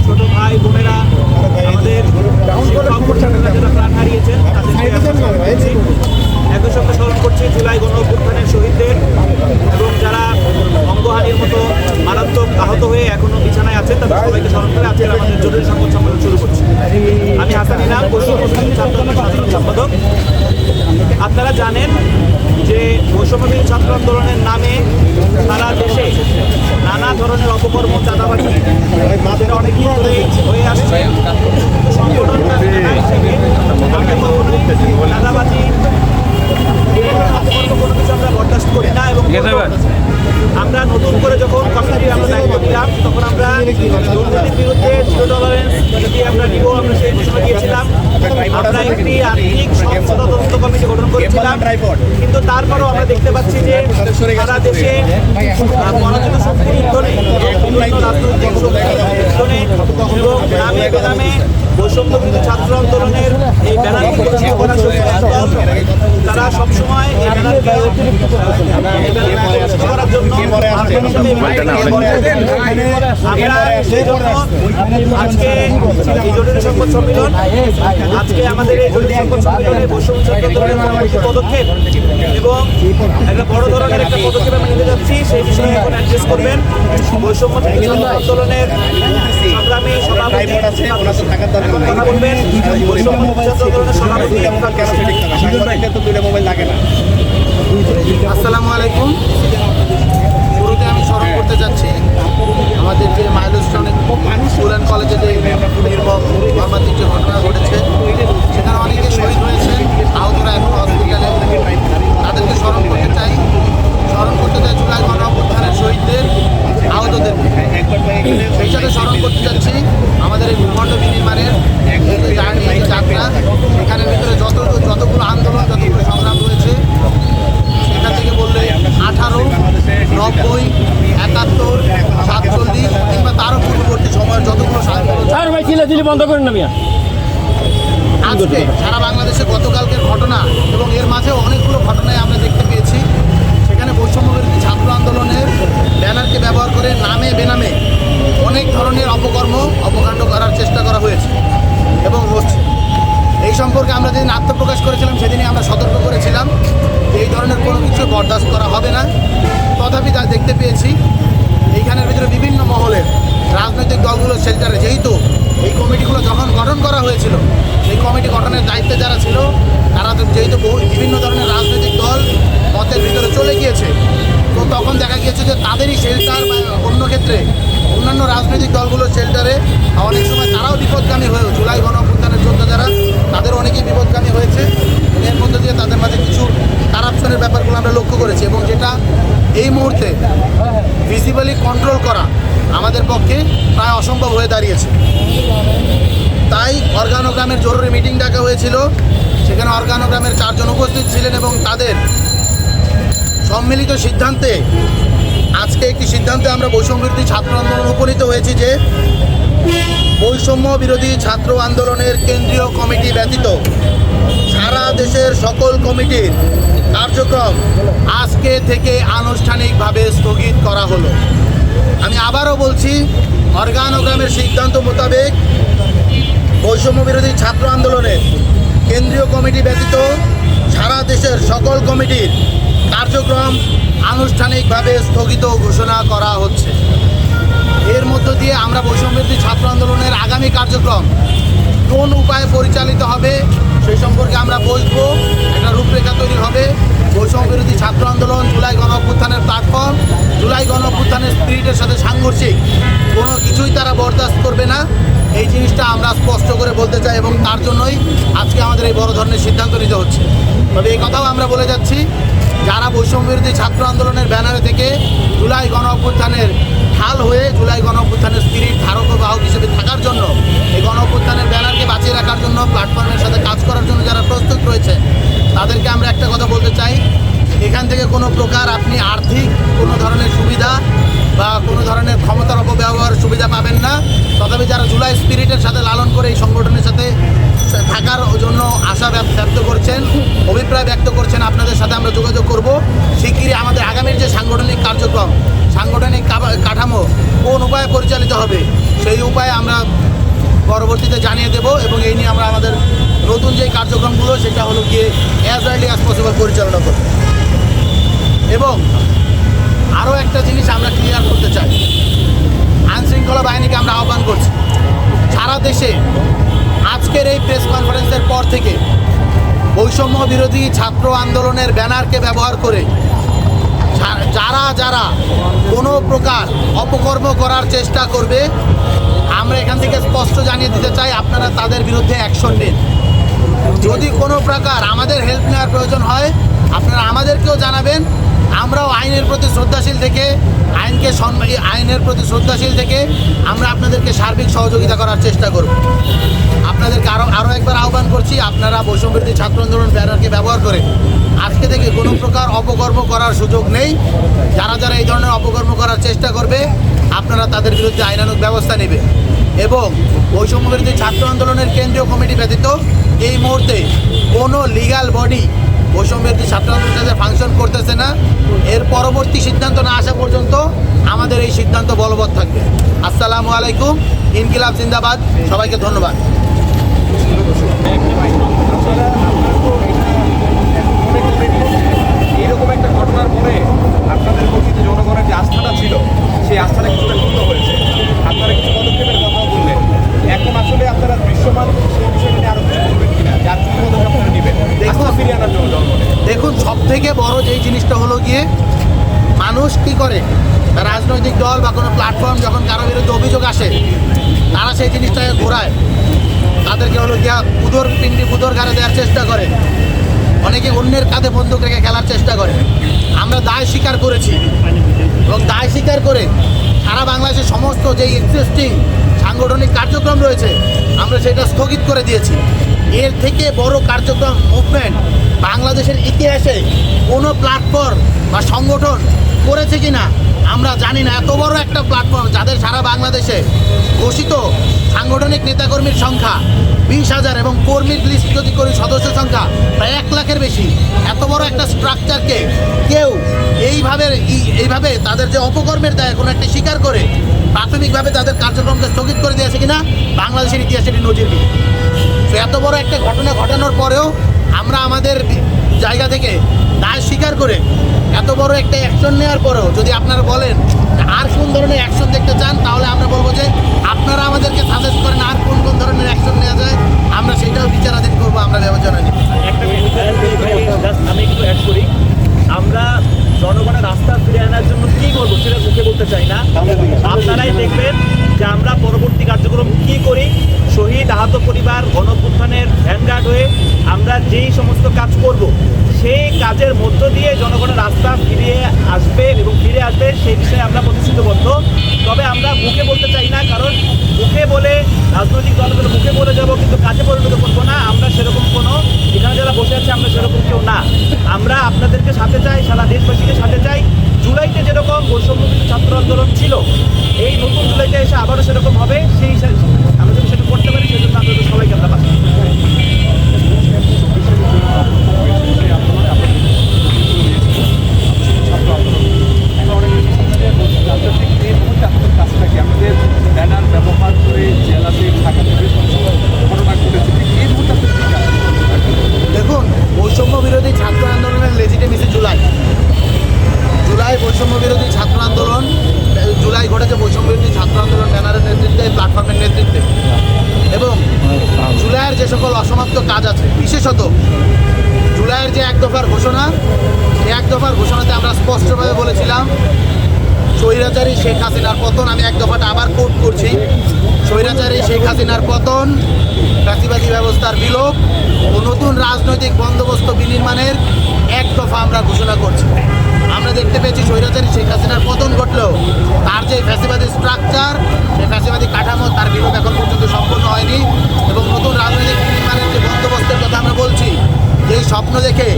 ছোট ভাই বোনেরা আমাদের প্রাণ হারিয়েছেন একই সঙ্গে স্মরণ করছি জুলাই গণ অভ্যুত্থানের শহীদদের এবং যারা অঙ্গহানির মতো মারাত্মক আহত হয়ে এখনো বিছানায় আছেন তাদের সবাইকে স্মরণ করে আজকে আমাদের জরুরি সংবাদ সম্মেলন শুরু করছি। আমি হাসান ইনাম, বৈষম্য বিরোধী ছাত্র সাধারণ সম্পাদক। আপনারা জানেন যে বৈষম্য বিরোধী ছাত্র আন্দোলনের নামে সারা দেশে নানা ধরনের অপকর্ম, চাঁদাবাজি অনেকদিন ধরে হয়ে আসছে। সংগঠনটা হিসেবে চাঁদাবাজি কোনো কিছু আমরা বরদাস্ত করি না এবং আমরা নতুন করে যখন কমিটির আমরা দায়িত্ব দিলাম তখন আমরা দুর্নীতির বিরুদ্ধে জিরো টলারেন্স নীতি আমরা নিব, আমরা সেই ঘোষণা দিয়েছিলাম। আমরা একটি আর্থিক সংস্থা তদন্ত কমিটি গঠন করেছিলাম, কিন্তু তারপরও আমরা দেখতে পাচ্ছি যে সারা দেশে পরাজিত শক্তির ইন্ধনে বিভিন্ন রাজনৈতিক শক্তির ইন্ধনে এবং নামে বেনামে বৈষম্য বিরোধী ছাত্র আন্দোলনের এই ব্যানারকে তারা সবসময় এই ব্যানারকে করার জন্য আমরা সেই জন্য আজকে এই জরুরি সংবাদ সম্মেলন, আজকে আমাদের এই জরুরি সংবাদ সম্মেলনে বৈষম্য ছাত্র আন্দোলনের পদক্ষেপ এবং একটা বড় ধরনের একটা পদক্ষেপ আমরা নিতে যাচ্ছি, সেই বিষয়ে এখন অ্যাড্রেস করবেন বৈষম্য ছাত্র আন্দোলনের সংগ্রামী সভাপতি কথা বলবেন বৈষম্য ছাত্র আন্দোলনের সভাপতি। আসসালামু আলাইকুম। শুরুতে আমি স্মরণ করতে যাচ্ছি আমাদের যে মাইলস্টোনে স্কুল অ্যান্ড কলেজে যে নির্মম মর্মান্তিক যে ঘটনা ঘটেছে, সেখানে অনেকে শহীদ হয়েছেন, আহতরা এখন হসপিটালে। তাদেরকে স্মরণ করতে চাই জুলাই গণ অভ্যুত্থানের শহীদদের, আহতদের। সেই সাথে স্মরণ করতে চাচ্ছি আমাদের এই ভূখণ্ড বিনির্মাণের জার্নি, যাত্রা, এখানের ভিতরে যতগুলো আন্দোলন, যতগুলো সংগ্রাম রয়েছে, সেখান থেকে বললে 18, 90, 71, 47 কিংবা তারও পূর্ববর্তী সময়ের যতগুলো বন্ধ করেন না মিয়া। আজকে সারা বাংলাদেশে গতকালকের ঘটনা এবং এর মাঝে অনেকগুলো ঘটনায় আমরা দেখতে পেয়েছি সেখানে বৈষম্য বিরোধী ছাত্র আন্দোলনের ব্যানারকে ব্যবহার করে নামে বেনামে অনেক ধরনের অপকাণ্ড করার চেষ্টা করা হয়েছে এবং হচ্ছে। এই সম্পর্কে আমরা যেদিন আত্মপ্রকাশ করেছিলাম সেদিনই আমরা সতর্ক করেছিলাম যে এই ধরনের কোনো কিছু বরদাস্ত করা হবে না। তথাপি তা দেখতে পেয়েছি এইখানের ভিতরে বিভিন্ন মহলের রাজনৈতিক দলগুলোর শেল্টারে, যেহেতু এই কমিটিগুলো যখন গঠন করা হয়েছিল, এই কমিটি গঠনের দায়িত্বে যারা ছিল তারা যেহেতু বিভিন্ন ধরনের রাজনৈতিক দল মতের ভিতরে চলে গিয়েছে, তো তখন দেখা গিয়েছে যে তাদেরই শেল্টার বা অন্য ক্ষেত্রে অন্যান্য রাজনৈতিক দলগুলোর শেল্টারে অনেক সময় তারাও বিপদগামী হয়েও জুলাই গণ অভ্যুত্থানের যোদ্ধা যারা তাদের অনেকেই বিপদগামী হয়েছে। এর মধ্যে দিয়ে তাদের মাঝে কিছু কারাপশনের ব্যাপারগুলো আমরা লক্ষ্য করেছি এবং যেটা এই মুহূর্তে ভিজিবলি কন্ট্রোল করা আমাদের পক্ষে প্রায় অসম্ভব হয়ে দাঁড়িয়েছে। তাই অর্গানোগ্রামের জরুরি মিটিং ডাকা হয়েছিল, সেখানে অর্গানোগ্রামের 4 জন উপস্থিত ছিলেন এবং তাদের সম্মিলিত সিদ্ধান্তে আজকে একটি সিদ্ধান্তে আমরা বৈষম্য বিরোধী ছাত্র আন্দোলন উপনীত হয়েছি যে বৈষম্য বিরোধী ছাত্র আন্দোলনের কেন্দ্রীয় কমিটি ব্যতীত সারা দেশের সকল কমিটির কার্যক্রম আজকে থেকে আনুষ্ঠানিকভাবে স্থগিত করা হলো। আমি আবারও বলছি, অর্গানোগ্রামের সিদ্ধান্ত মোতাবেক বৈষম্য বিরোধী ছাত্র আন্দোলনের কেন্দ্রীয় কমিটি ব্যতীত সারা দেশের সকল কমিটির কার্যক্রম আনুষ্ঠানিকভাবে স্থগিত ঘোষণা করা হচ্ছে। এর মধ্য দিয়ে আমরা বৈষম্য বিরোধী ছাত্র আন্দোলনের আগামী কার্যক্রম কোন উপায়ে পরিচালিত হবে সেই সম্পর্কে আমরা বসবো, একটা রূপরেখা তৈরি হবে। বৈষম্য বিরোধী ছাত্র আন্দোলন জুলাই গণ অভ্যুত্থানের প্ল্যাটফর্ম, জুলাই গণ অভ্যুত্থানের স্পিরিটের সাথে সাংঘর্ষিক কোনো কিছুই তারা বরদাস্ত করবে না, এই জিনিসটা আমরা স্পষ্ট করে বলতে চাই এবং তার জন্যই আজকে আমাদের এই বড় ধরনের সিদ্ধান্ত নিতে হচ্ছে। তবে এই কথাও আমরা বলে যাচ্ছি, যারা বৈষম্য বিরোধী ছাত্র আন্দোলনের ব্যানারে থেকে জুলাই গণ অভ্যুত্থানের ঢাল হয়ে জুলাই গণ অভ্যুত্থানের স্পিরিট ধারক ও বাহক হিসেবে থাকার জন্য, এই গণ অভ্যুত্থানের ব্যানারকে বাঁচিয়ে রাখার জন্য, প্ল্যাটফর্মের সাথে কাজ করার জন্য যারা প্রস্তুত রয়েছে, তাদেরকে আমরা একটা কথা বলতে চাই, এখান থেকে কোনো প্রকার আপনি আর্থিক কোনো ধরনের সুবিধা বা কোনো ধরনের স্পিরিটের সাথে লালন করে এই সংগঠনের সাথে থাকার জন্য আশা ব্যক্ত করছেন, অভিপ্রায় ব্যক্ত করছেন। আপনাদের সাথে আমরা যোগাযোগ করব শিগগিরই। আমাদের আগামীর যে সাংগঠনিক কার্যক্রম, সাংগঠনিক কাঠামো কোন উপায়ে পরিচালিত হবে সেই উপায়ে আমরা পরবর্তীতে জানিয়ে দেব, এবং এই নিয়ে আমরা আমাদের নতুন যে কার্যক্রমগুলো সেটা হলো গিয়ে অ্যাজ আর্লি অ্যাজ পসিবল পরিচালনা করব। এবং আরও একটা জিনিস আমরা ক্লিয়ার করতে চাই, আইনশৃঙ্খলা বাহিনীকে আমরা আহ্বান করছি সারা দেশে আজকের এই প্রেস কনফারেন্সের পর থেকে বৈষম্য বিরোধী ছাত্র আন্দোলনের ব্যানারকে ব্যবহার করে যারা যারা কোনো প্রকার অপকর্ম করার চেষ্টা করবে, আমরা এখান থেকে স্পষ্ট জানিয়ে দিতে চাই আপনারা তাদের বিরুদ্ধে অ্যাকশন নিন। যদি কোনো প্রকার আমাদের হেল্প নেওয়ার প্রয়োজন হয় আপনারা আমাদেরকেও জানাবেন। আমরাও আইনের প্রতি শ্রদ্ধাশীল থেকে আইনের প্রতি শ্রদ্ধাশীল থেকে আমরা আপনাদেরকে সার্বিক সহযোগিতা করার চেষ্টা করব। আপনাদেরকে আরও একবার আহ্বান করছি, আপনারা বৈষম্যবিরোধী ছাত্র আন্দোলন ব্যানারকে ব্যবহার করে আজকে থেকে কোনো প্রকার অপকর্ম করার সুযোগ নেই। যারা যারা এই ধরনের অপকর্ম করার চেষ্টা করবে আপনারা তাদের বিরুদ্ধে আইনানুগ ব্যবস্থা নেবে। এবং বৈষম্যবিরোধী ছাত্র আন্দোলনের কেন্দ্রীয় কমিটি ব্যতীত এই মুহূর্তে কোনো লিগ্যাল বডি বৈষম্যবিরোধী ছাত্র আন্দোলনের সাথে ফাংশন করতেছে না। এর পরবর্তী সিদ্ধান্ত না আসা পর্যন্ত আমাদের এই সিদ্ধান্ত বলবৎ থাকবে। আসসালামু আলাইকুম, ইনকিলাব জিন্দাবাদ। সবাইকে ধন্যবাদ। এইরকম একটা ঘটনার পরে আপনাদের প্রতি যে জনগণের যে আস্থাটা ছিল সেই আস্থাটা কিছুটা ক্ষুণ্ণ হয়েছে। আপনারা কিছু পদক্ষেপের কথা বললেন, এখন আসলে আপনারা দৃশ্যমান সেই বিষয়টা নিয়ে আরো কিছু বলবেন কিনা, যার কি পদক্ষেপ আপনারা নেবেন আস্থা ফিরিয়ে আনার জন্য জনগণের? দেখুন, সব থেকে বড় যেই জিনিসটা হলো গিয়ে মানুষ কি করে, রাজনৈতিক দল বা কোনো প্ল্যাটফর্ম যখন কারো বিরুদ্ধে অভিযোগ আসে তারা সেই জিনিসটাকে ঘোরায়, তাদেরকে হলো গিয়া উদর ঘাড়ে দেওয়ার চেষ্টা করে, অনেকে অন্যের কাঁধে বন্দুক রেখে খেলার চেষ্টা করে। আমরা দায় স্বীকার করেছি এবং দায় স্বীকার করে সারা বাংলাদেশের সমস্ত যেই এক্সিস্টিং সাংগঠনিক কার্যক্রম রয়েছে আমরা সেটা স্থগিত করে দিয়েছি। এর থেকে বড় কার্যক্রম মুভমেন্ট বাংলাদেশের ইতিহাসে কোনো প্ল্যাটফর্ম বা সংগঠন করেছে কিনা আমরা জানি না। এত বড় একটা প্ল্যাটফর্ম যাদের সারা বাংলাদেশে ঘোষিত সাংগঠনিক নেতাকর্মীর সংখ্যা 20,000 এবং কর্মীর লিস্ট যদি করি সদস্য সংখ্যা প্রায় 1 লাখের বেশি, এত বড় একটা স্ট্রাকচারকে কেউ এইভাবে তাদের যে অপকর্মের দায় কোনো একটা স্বীকার করে প্রাথমিকভাবে তাদের কার্যক্রমকে স্থগিত করে দিয়েছে কিনা বাংলাদেশের ইতিহাসে এটি নজিরবিহীন। তো এত বড় একটা ঘটনা ঘটানোর পরেও আমরা আমাদের জায়গা থেকে দায় স্বীকার করে এত বড় একটা অ্যাকশন নেওয়ার পরেও যদি আপনারা বলেন আর কোন ধরনের অ্যাকশন দেখতে চান, তাহলে আমরা বলবো যে আপনারা আমাদেরকে সাজেস্ট করেন আর কোন কোন ধরনের অ্যাকশন নেওয়া যায়, আমরা সেটাও বিচারাধীন করবো, আমরা বিবেচনা নিই। আমি একটু অ্যাড করি, আমরা জনগণের রাস্তা ফিরে আনার জন্য কী করবো সেটা মুখে বলতে চাই না। আপনারাই দেখবেন যে আমরা পরবর্তী কার্যক্রম কী করি। শহীদ আহত পরিবার গণঅভ্যুত্থানের ভ্যানগার্ড হয়ে আমরা যেই সমস্ত কাজ করব সেই কাজের মধ্য দিয়ে জনগণের রাস্তা ফিরিয়ে আসবে এবং ফিরে আসবে সেই বিষয়ে আমরা প্রতিশ্রুতিবদ্ধ। তবে আমরা মুখে বলতে চাই না, কারণ মুখে বলে রাজনৈতিক দলগুলো মুখে বলে যাব কিন্তু কাজে পরিণত করবো না। আমরা সেরকম কোনো এখানে যারা বসে আছে আমরা সেরকম কেউ না। আমরা আপনাদেরকে সাথে চাই, সারা দেশবাসীকে সাথে চাই। জুলাইতে যেরকম বৈষম্যবিরোধী ছাত্র আন্দোলন ছিল, এই নতুন জুলাইতে এসে আবারও সেরকম হবে। সেই আমরা যদি সেটা করতে পারি সেই জন্য আপনাদের সবাইকে আমরা পাচ্ছি। আমাদের ব্যানার ব্যবহার করে জেলাতে ঢাকাতে ঘটনা ঘটেছে, এই মুহূর্তে দেখুন, বৈষম্য বিরোধী ছাত্র আন্দোলনের লেজিটিমেসি জুলাই বৈষম্য বিরোধী ছাত্র আন্দোলন জুলাই ঘটেছে বৈষম্য বিরোধী ছাত্র আন্দোলন ব্যানারের নেতৃত্বে, প্ল্যাটফর্মের নেতৃত্বে। এবং জুলাইয়ের যে সকল অসমাপ্ত কাজ আছে, বিশেষত জুলাইয়ের যে 1 দফার ঘোষণা, সেই 1 দফার ঘোষণাতে আমরা স্পষ্টভাবে বলেছিলাম স্বৈরাচারী শেখ হাসিনার পতন। আমি 1 দফাটা আবার কোট করছি, স্বৈরাচারী শেখ হাসিনার পতন, ফ্যাসিবাদী ব্যবস্থার বিলোপ ও নতুন রাজনৈতিক বন্দোবস্ত বিনির্মাণের 1 দফা আমরা ঘোষণা করছি। আমরা দেখতে পেয়েছি স্বৈরাচারী শেখ হাসিনার পতন ঘটলেও তার যে ফ্যাসিবাদী স্ট্রাকচার, সেই ফ্যাসিবাদী কাঠামো, তার বিলোপ এখন পর্যন্ত সম্পন্ন হয়নি। এবং নতুন রাজনৈতিক বিনির্মাণের যে বন্দোবস্তের কথা আমরা বলছি, যেই স্বপ্ন দেখে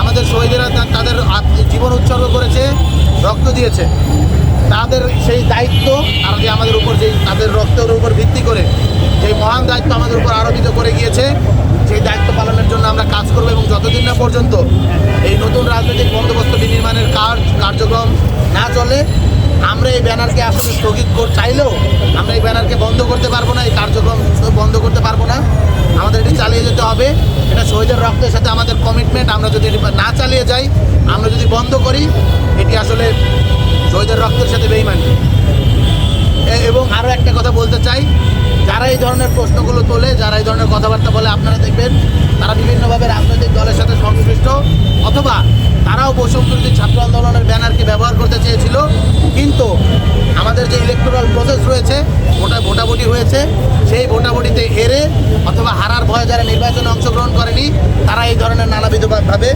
আমাদের শহীদেরা তাদের জীবন উৎসর্গ করেছে, রক্ত দিয়েছে, তাদের সেই দায়িত্ব আর যে আমাদের উপর যেই তাদের রক্তের উপর ভিত্তি করে যে মহান দায়িত্ব আমাদের উপর আরোপিত করে গিয়েছে, সেই দায়িত্ব পালনের জন্য আমরা কাজ করব এবং যতদিন না পর্যন্ত এই নতুন রাজনৈতিক বন্দোবস্ত বিনির্মাণের কার্যক্রম না চলে, আমরা এই ব্যানারকে আসলে স্থগিত চাইলেও আমরা এই ব্যানারকে বন্ধ করতে পারবো না, এই কার্যক্রম বন্ধ করতে পারবো না। আমাদের এটি চালিয়ে যেতে হবে। এটা শহীদের রক্তের সাথে আমাদের কমিটমেন্ট। আমরা যদি এটি না চালিয়ে যাই, আমরা যদি বন্ধ করি, এটি আসলে শহীদের রক্তের সাথে বেইমানি। এবং আরও একটা কথা বলতে চাই, যারা এই ধরনের প্রশ্নগুলো তোলে, যারা এই ধরনের কথাবার্তা বলে, আপনারা দেখবেন তারা বিভিন্নভাবে রাজনৈতিক দলের সাথে সংশ্লিষ্ট, অথবা তারাও বৈষম্যবিরোধী ছাত্র আন্দোলনের ব্যানারকে ব্যবহার করতে চেয়েছিল। কিন্তু আমাদের যে ইলেকটোরাল প্রসেস রয়েছে, ভোটাভুটি হয়েছে, সেই ভোটাভুটিতে হেরে অথবা হারার ভয়ে যারা নির্বাচনে অংশগ্রহণ করেনি, তারা এই ধরনের নানাবিধভাবে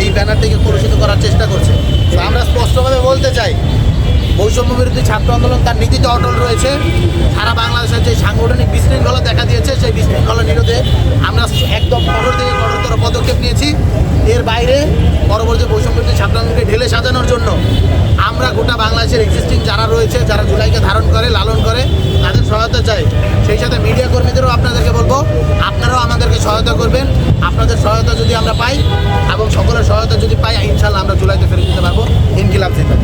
এই ব্যানারটিকে কলুষিত করার চেষ্টা করছে। তো আমরা স্পষ্টভাবে বলতে চাই, বৈষম্যবিরোধী ছাত্র আন্দোলন তার নীতিতে অটল রয়েছে। সারা বাংলাদেশের যে সাংগঠনিক বিশৃঙ্খলা দেখা দিয়েছে, সেই বিশৃঙ্খলা নিরোধে আমরা একদম কঠোর থেকে কঠোরতর পদক্ষেপ নিয়েছি। এর বাইরে পরবর্তী বৈষম্যবিরোধী ছাত্র আন্দোলনকে ঢেলে সাজানোর জন্য আমরা গোটা বাংলাদেশের এক্সিস্টিং যারা রয়েছে, যারা জুলাইকে ধারণ করে, লালন করে, তাদের সহায়তা চাই। সেই সাথে মিডিয়া কর্মীদেরও আপনাদেরকে বলবো, আপনারাও আমাদেরকে সহায়তা করবেন। আপনাদের সহায়তা যদি আমরা পাই এবং সকলের সহায়তা যদি পাই, ইনশাল্লাহ আমরা জুলাইতে ফেরত দিতে পারবো। ইনকিলাব জিন্দাবাদ।